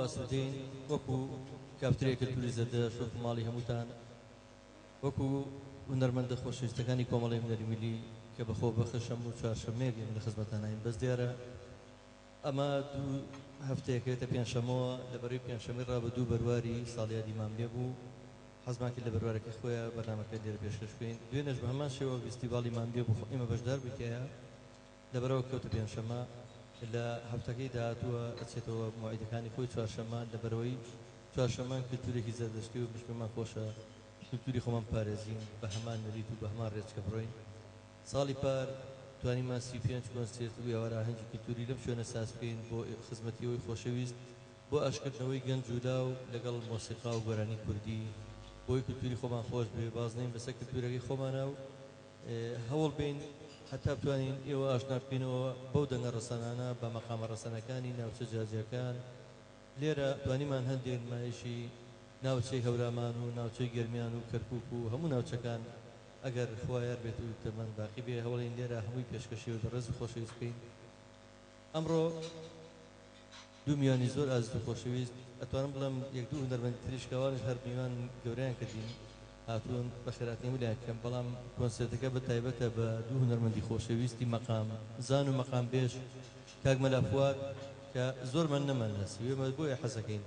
ئاسوودەین وەکو کافترێک کەلتوری زەردەش وەکو ماڵی هەمووتان وەکو هونەرمەندە خۆشەویستەکانی کۆمەڵی هونەری میلی کە بەخۆ بەخش هەموو چوارشەممەیەک لە خزمەتان ناین بەس دیارە ئەمە دوو هەفتەیەکێتە پێنجشەمەوە لەبەرەوەی پێنجشەمەی ڕابردوو بەرواری ساڵیادی ماملێ بوو حەزماکرد لە بەروارەکەی خۆیان بەرنامەکە لێرە پێشکەش بکەین دوێنێش بە هەمان شێوە فیستیڤاڵی ماملێ بوو ئێمە بەشدار بکەیە لەبەرەوە کەوتە پێنجشەمە لە هەفتەکەی داهاتووە ئەچێتەوە موعیدەکانی خۆی چوارشەمە لەبەرەوەی چوارشەمەان کلتورێکی زەردەشتی و مشکمان خۆشە کلتوری خۆمان پارێزین بە هەمان نەریت و بە هەمان ڕێچکە بڕۆین ساڵی پار توانیمان 35 کۆنسێرت و ئێوارە هەنگی کلتوری لەم شوێنە ساز بکەین بۆ خزمەتیەوەی خۆشەویست بۆ ئاشکردنەوەی گەنج و لاو لەگەڵ مۆسیقا و گۆرانی کوردی بۆی کلتوری خۆمان خۆش بێ بازنین بەسەر کلتورەکەی خۆمانە و هەوڵ بین حتا بتوانین ئێوە ئاشنا بکەینەوە بەو دەنگە ڕەسەنانە بە مەقامە ڕەسەنەکانی ناوچە جیاجیەکان لێرە توانیمان هەندێک نمایشی ناوچەی هەورامان و ناوچەی گەرمیان و کەرکووک و هەموو ناوچەکان ئەگەر خوایار بێت و تەمەند باقی بێ هەوڵین لێرە هەمووی پێشکەشی و بەڕێز و خۆشەویست بکەین ئەمڕۆ دوو میوانی زۆر ئازیز و خۆشەویست ئەتوانم بڵێم یەک دوو هونەرمەندی تریشکەوانش هەر میوان گەورەیان کردین هاتوون بە خێراتنی ولیان کەم بەڵام کۆنسێرتەکە بە تایبەتە بە دوو هونەرمەندی خۆشەویستی مەقام زان و مەقام بێژ کاک مەلا فواد کە زۆرمان نەماناسی وێمە بۆیە حەزەکەین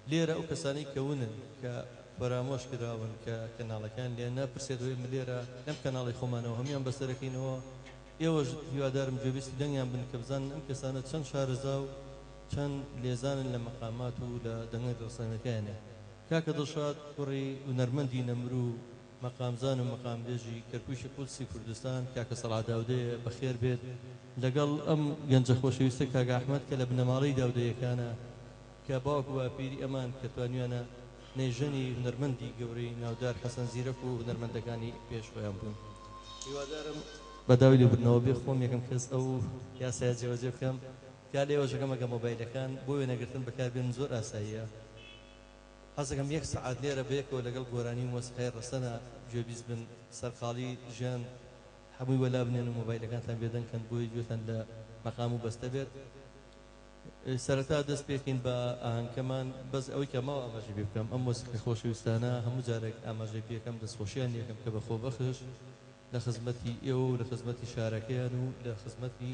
لێرە ئەو کەسانی کەونن کە پەرامۆش کراون کە کەناڵەکان لێ نەپرسێتەوەی لێرە لەم کەناڵی خۆمانەوە هەمیان بەسەرەکەینەوە ئێوەش هیوادارم گوێبیستی دەنگیان بن کە بزانن ئەم کەسانە چەند شارەزا و چەند لێزانن لە مەقامات و لە دەنگی ڕسەنەکانە کاکە دڵشاد کوڕی هونەرمەندی نەمر و مەقامزان و مەقامبێژی کەرکووشی قودسی کوردستان کاکە سەڵا داودەیە بەخێر بێت لەگەڵ ئەم گەنجە خۆشەویستە کاکە ئەحمەد کە لە بنەماڵەی داودەیەکانە کە باوک و پیری ئەمان کە توانیوانە نەیژەنی هونەرمەندی گەورەی ناودار حەسەن زیرەک و هونەرمەندەکانی پێشخۆیان بوون هیوادارم بەداوی لێبوورنەوە بێ خۆم یەکەم کەس ئەو یاسایە جێبەجێ بکەم کا لێوە ژەکەمەکە مۆبایلەکان بۆ وێنەگرتن بەکاربێن زۆر ئاساییە حەزەکەم یەک سەعات لێرە بەیەکەوە لەگەڵ گۆرانی مۆسیقای ڕەسەنە گوێبیست بن سەرقاڵی ژیان هەمووی وەلا بنێن و مۆبایلەکانتان بێدەنکەن بۆی گوێتان لە مەقام و بەستە بێت سەرەتا دەست پێکەین بە ئاهەنگەمان بەس ئەوەی کە ماوە ئاماژەی پێ بکەم ئەم مۆسیقای خۆشەویستانە هەموو جارێک ئاماژەی پێکەم دەستخۆشییان یەکەم کە بەخۆ بەخش لە خزمەتی ئێوە و لە خزمەتی شارەکەیان و لە خزمەتی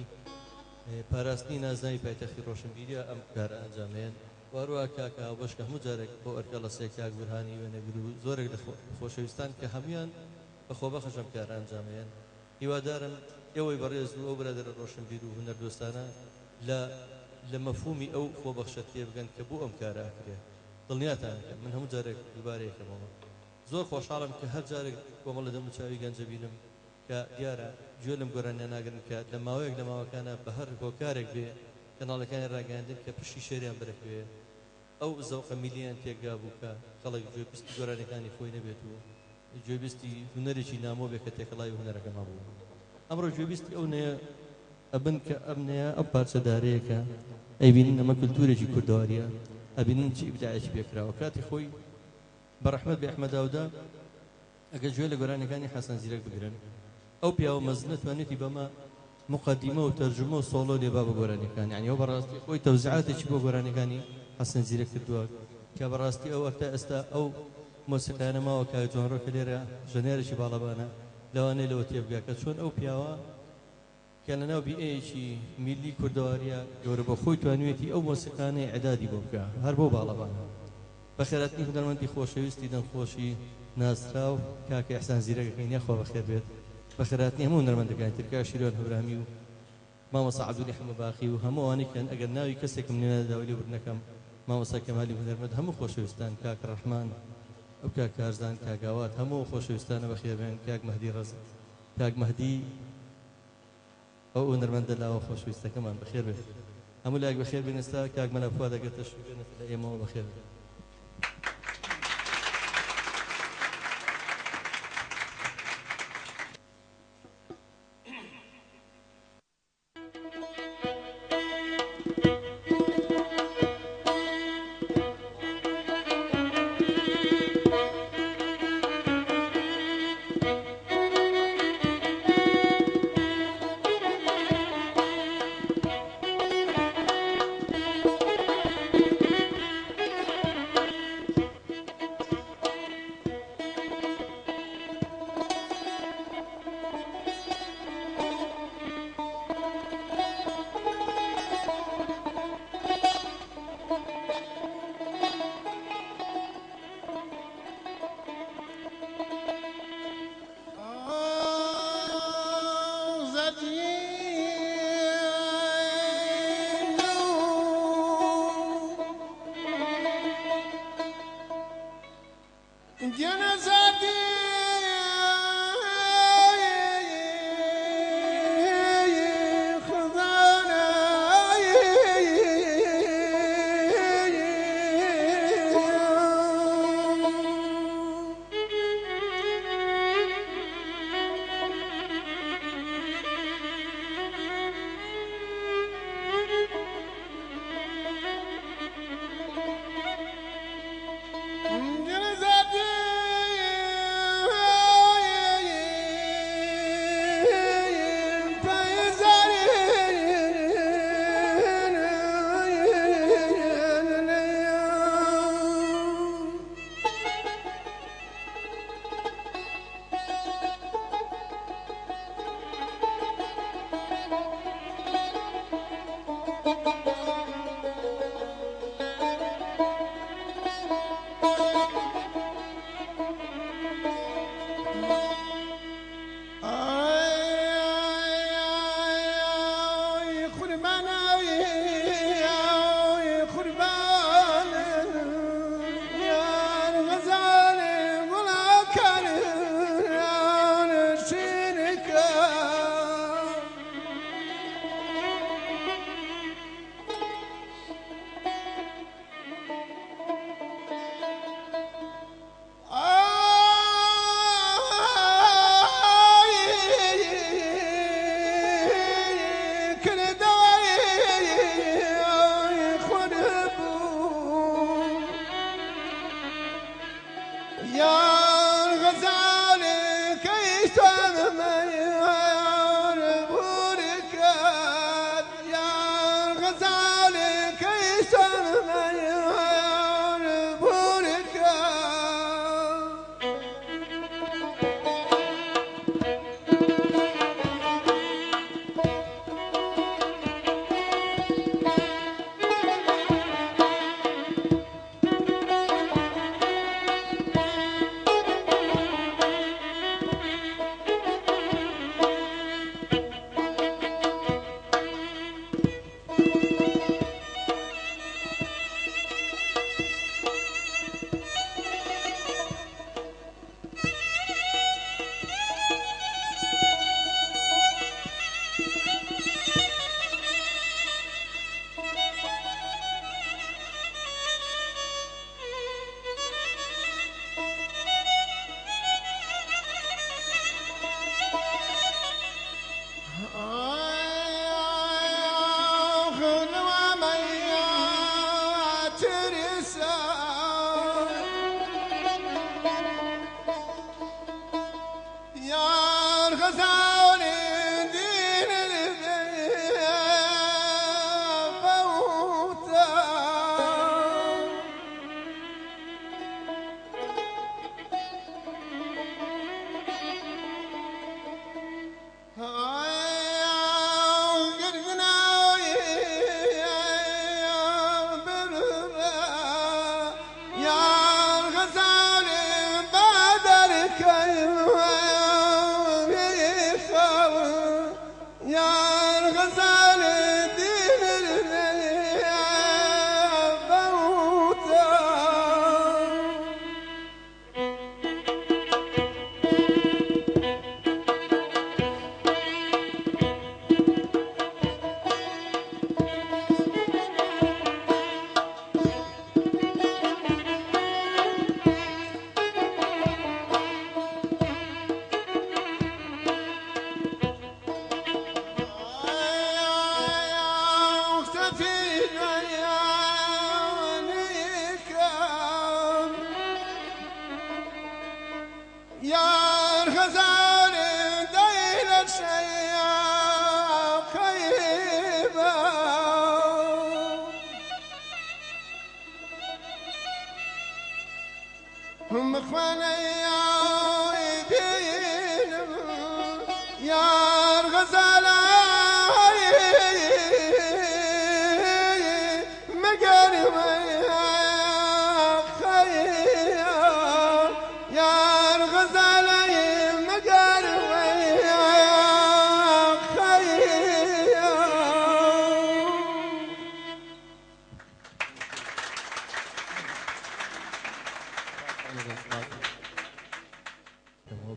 پاراستنی نازناوی پایتەختی ڕۆشنبیریە ئەم کارە ئەنجامێن واروها کاکە هاوبەشکە هەموو جارێک بۆ ئەرکە لە سێ کاک بورهانی وێنەگر و زۆرێک لە خۆشەویستان کە هەمویان بەخۆ بەخش ئەم کارە ئەنجامێن هیوادارم ئێوەی بەڕێز و ئەو برادەرە ڕۆشنبیر و هونەردۆستانە لە مەفهومی ئەو خۆبەخشە تێ بگەن کە بۆ ئەم کارە ئەکرێ دڵنیاتان کە من هەموو جارێک دووبارەیەکەمەوە زۆر خۆشحاڵم کە هەر جارێک کۆمەڵە دەموچاوی گەنجە بینم کە دیارە گوێ لەم گۆرانیان ناگرن کە لە ماوەیەک لە ماوەکانە بە هەر هۆکارێک بێ کەناڵەکانی ڕاگەاندن کە پشتی شێریان بەرەکوێ ئەو زەوقە میلیان تێکگا بوو کە خەڵک گوێبیستی گۆرانەکانی خۆی نەبێت و گوێبیستی هونەرێکی نامۆ بێت کە تێکەڵای هونەرەکە مابوو ئەمڕۆ گوێبیستی ئەو نەیە ئەبن کە ئەم نەیە ئەم پارچەدارەیەکە ئەیبینین ئەمە کولتورێکی کوردەواریە ئەبینین چی ئیبداعێکی پێکراوە کاتی خۆی بەڕەحمەت بێ ئەحمەد داودا ئەگەر گوێ لە گۆرانەکانی حەسەن زیرەک بگرن ئەو پیاوە مەزنە توانێتی بەمە مقدمە و تەرجمە و سۆڵۆ لێبا بە گۆرانەکان یعنی ئەو بەڕاستی خۆی تەوزیعاتێکی بۆ گۆرانەکانی حەسەن زیرەک کردووە کە بەڕاستی ئەو ئەفتا ئێستا ئەو مۆسیقایانە ماوە کاوی جوانڕۆ کە لێرە ژەنێرێکی باڵەبانە لەوانەیە لەوە تێبگا کە چۆن ئەو پیاوە کە لەناو بیئەیەکی میلی کوردەواریە گەورە بە خۆی توانوێتی ئەو مۆسیقانەی ئەعدادی بۆ بکە هەر بۆ باڵەبانە بە خێراتنی هونەرمەندی خۆشەویستی دەنگخۆشی ناسراو کاکە ئەحسان زیرەکەکەی نەخوا بەخێر بێت بە خێراتنی هەموو هونەرمەندەکانی ترکا شیرۆن هەورانی و مامۆستا عەبدولی حەمەباقی و هەموو ئەوانەی کە ئەگەر ناوی کەسێکم نوێنە داوای لێبوردنەکەم مامۆستا کەمالی هونەرمەند هەموو خۆشەویستان کاک ڕەحمان ئەو کاک کارزان کاگاوات هەموو خۆشەویستانە بەخێر بێن کاک مەهدی ڕەز کاک مەهدی ئەو هونەرمەندە لاوە خۆشەویستەکەمان بەخێر بێت هەموو لایەک بەخێر بێن ئێستا کاک مەلا فواد ئەگەر تەشریف بێنێت لە ئێمەوە بەخێر بێت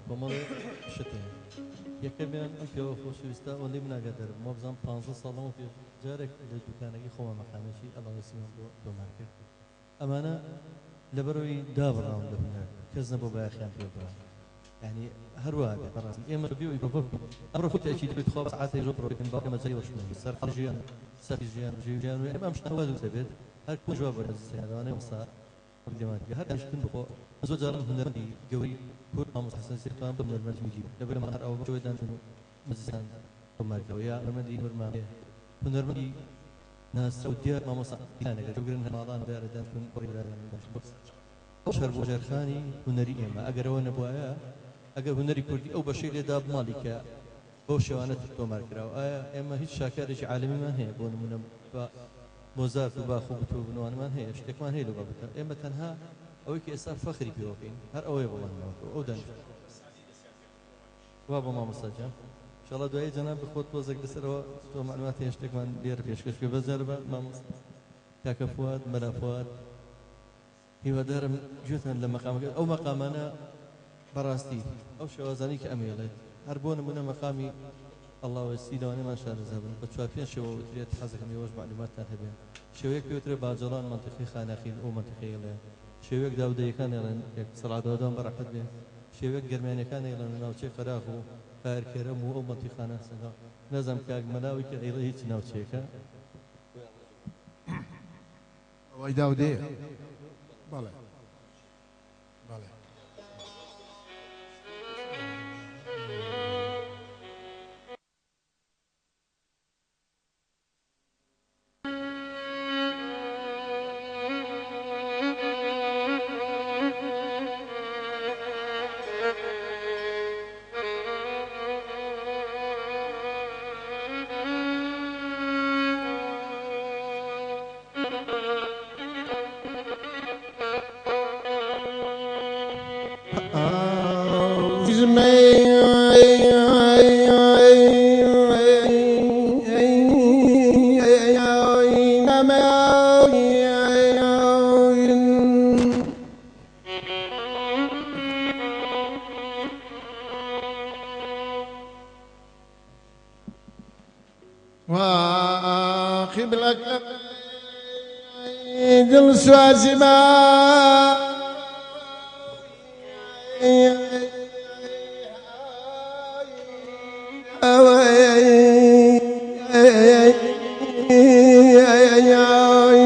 کۆمەڵێ شتێ یەکەمیان ئەم پێوە خۆشەویستە ئەوەندەی مناگەدەر ما بزانم 15 ساڵەوە پێش جارێک لە دوکانەکەی خۆمە مەقامێکی ئەڵاوەسیمان بۆ تۆمار کرد ئەمانە لەبەرەوەی دابڕاون لە هونەر کەس نەبوو بایەخیان پێ بڕان يعني هەروە بێت بەڕاستی ئێمە بیەوەی بۆ ئەمڕۆ فوتێکی دەبێت خۆ ساعاتی ڕۆ بڕۆکن باوکە مەزەی وەشمەوی سەر ژیان سەری ژیان ژیان و ئەمە شتەوە دوو دەبێت هەر کۆ جواب بەرزیانەوەی وەسا دێمانگە هەر شتن بخۆ زۆر جارم هونەرمەندی گەوری کورد مامۆستا حەسەن سێقان بە هونەرمەند میگی لەبەر ئەمە هەر ئەوە بەشەوەدان مەزیستان تۆمارکەوە یا هونەرمەندی هورمانێ هونەرمەندی ناسە و دیار مامۆستا دیانەگەر بگرن هەماڵان دارەدان کن بۆی برادران شەر بۆ ژێرخانی هونەری ئێمە ئەگەرەوە نەبووایە ئەگەر هونەری کوردی ئەو بەشەی لێدا بماڵی کە بەو شێوانە تۆمار کراوە ئایا ئێمە هیچ شاکارێکی عالەمیمان هەیە بۆ نمونە مۆزارت و باخ و بتۆ بنوانمان هەیە شتێکمان هەیە لە بابەتە ئێمە تەنها ئەوەی کە ئێستا فەخری پێوەکەین هەر ئەوەیە بڵانەوە ئەو دەنج وا بۆ مامۆستاجان انشاءالله دوایی جەناب بخۆت تۆزێک لەسەرەوە تۆ معلومات هەیە شتێکمان لێرە پێشکەش پێ بەزار بە مامۆستا کاکە فواد مەلا فواد هیوادارم گوێتان لە مەقامەکە ئەو مەقامانە بەڕاستی ئەو شێوازانی کە ئەمێڵێت هەر بۆ نمونە مەقامی الله وەسی لەوانەیەمان شارەزا بن بە چوار پێنج شێوە وترێت حەزەکەم ئێوەش معلوماتتان هەبێ شێوەیەک پێوترێت باجەڵان منتیقی خانەخیل ئەو منتیقەیەڵێ شێوەیەک داودەیەکان ئێڵێن سەڵاتەوەدان بەڕەحەت بێ شێوەیەک گەرمانیەکان ئێڵێن ناوچەی قەراغ و قایرکێرەم و ئەو منتیقانە سەنگا نەزانم کاک مەلاوی کە ئەیڵێ هیچ ناوچەیەکە ئەوەی داودەیە بەڵێ بەڵێ وقبلك دل سوازي ما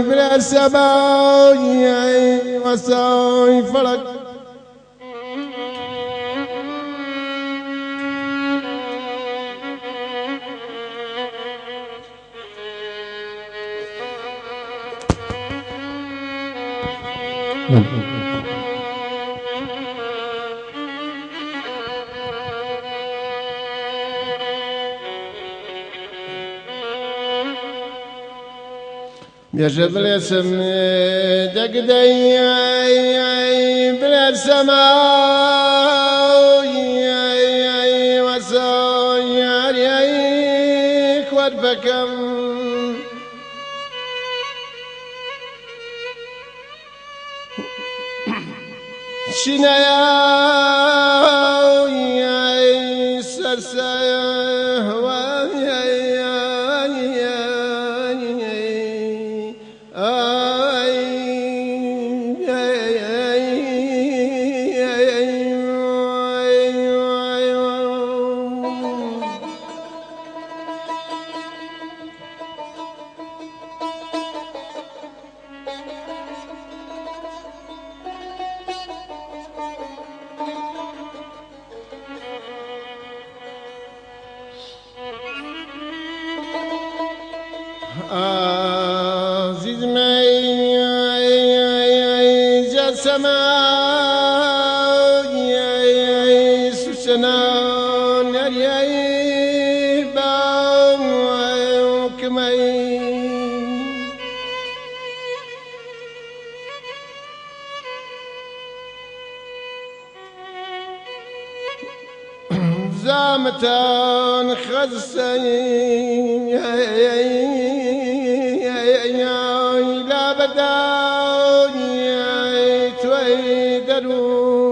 بلا سماء وساي فلك يجب الاسم دقدي بلا سماء وساير يك وربكم شنايا سرسايا عزيز مي جا سماء سوسنان يا بام وكمي زامتان خزسين لا بداي تويدرون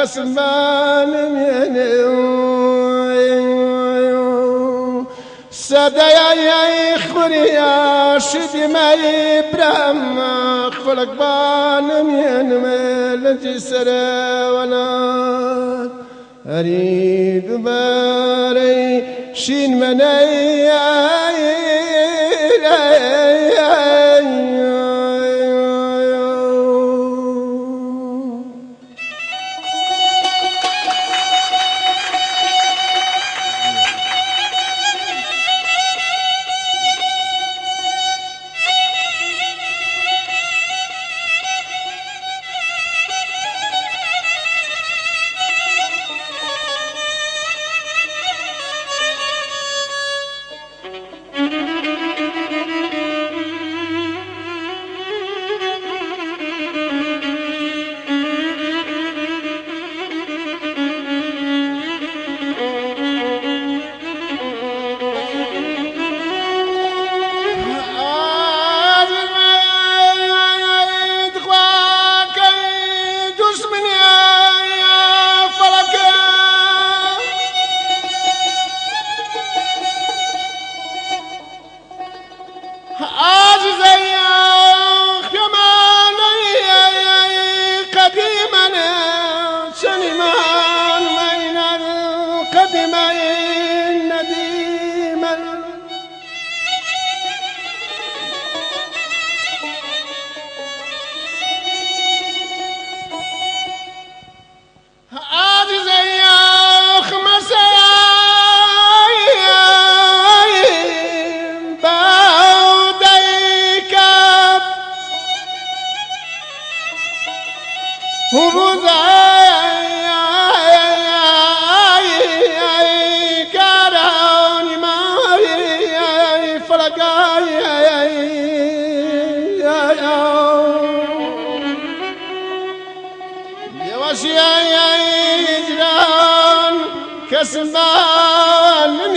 كسبان سدا يا خوريا شدي ما يبرم خلق بان من ملتي سرا ولا اريد باري شين مني كسبان من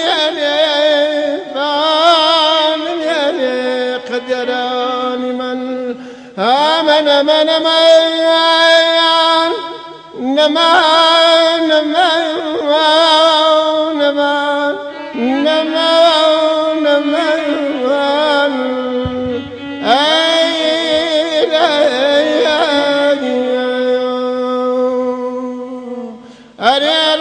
قدراني من آمن من نمان Allah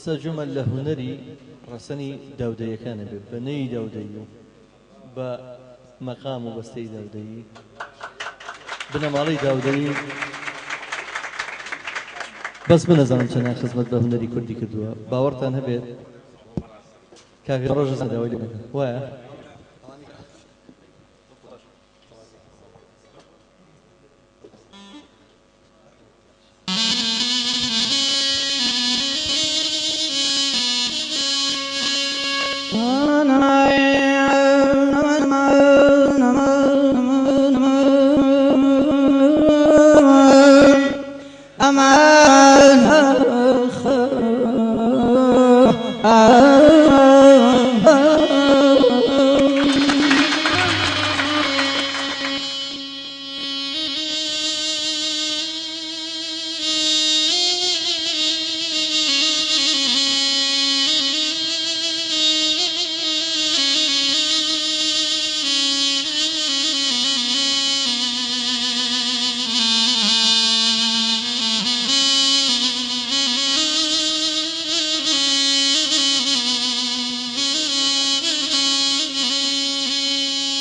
ئێستا جومە لە هونەری ڕەسەنی داودەیەکانە بێت بە نەی داودەیی و بە مەقام و بەستەی داودەیی بنەماڵەی داودەیی بەس بنەزانم چەند خزمەت بە هونەری کوردی کردووە باوەڕتان هەبێت کاکە ڕۆژە زەداوای لێ وایە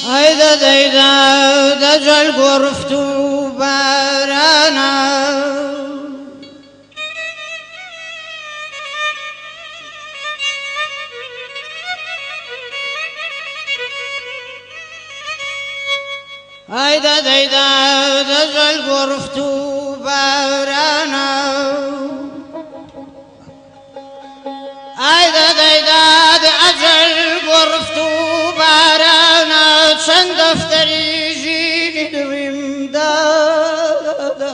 هيدا ديدا دجل قرفت بارانا هيدا ديدا دجل قرفت بارانا هيدا ديدا دجل قرفت بارانا چند دفتری جیلی دویم دادا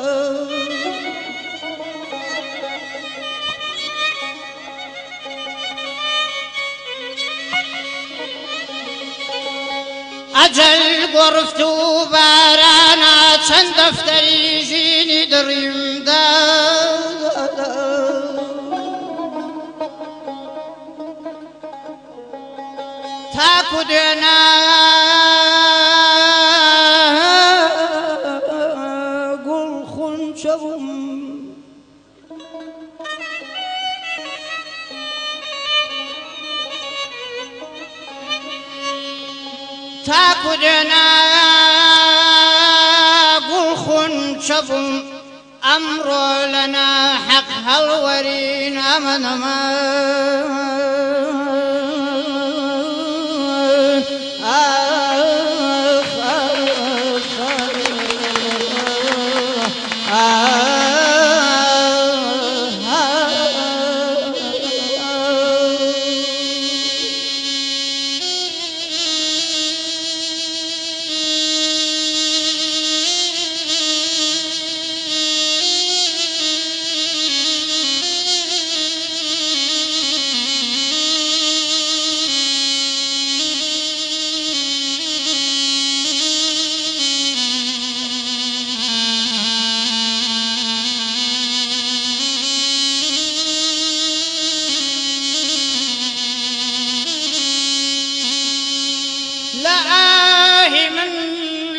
اجل گرفت و بارانا چند دفتری جیلی دویم دادا تا کدنا تاكدنا قل خنشفم أمر لنا حق هالورين أمن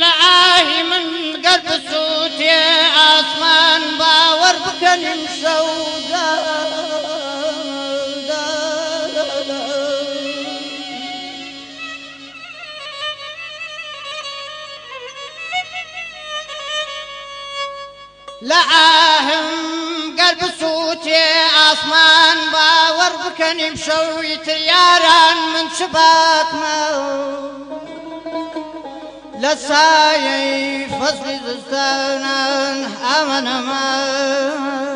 لآهي من قلب صوتي آسمان باور بكلم سودا لآهم قلب صوتي آسمان باور بكلم شوي تياران من شباك ما لسايي فصل زستانا أمن أمان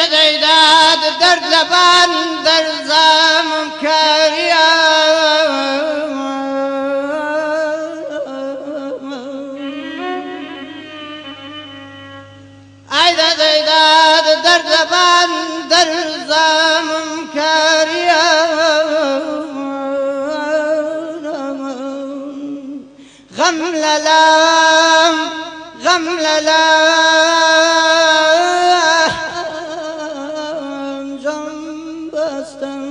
ديداد درد لبان درزام كاريا لبان دلزمم كاريان غم للام غم للام جنبستن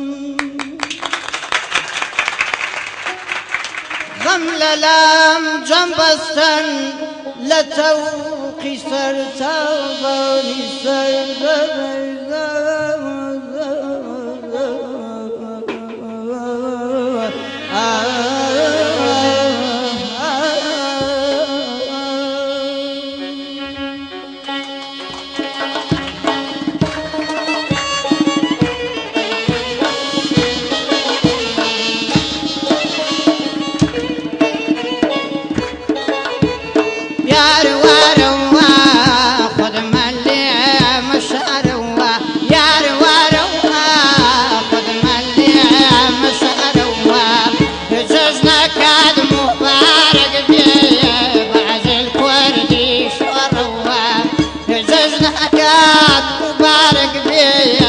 غم للام جنبستن لتوقي سرتابني مبارك بيه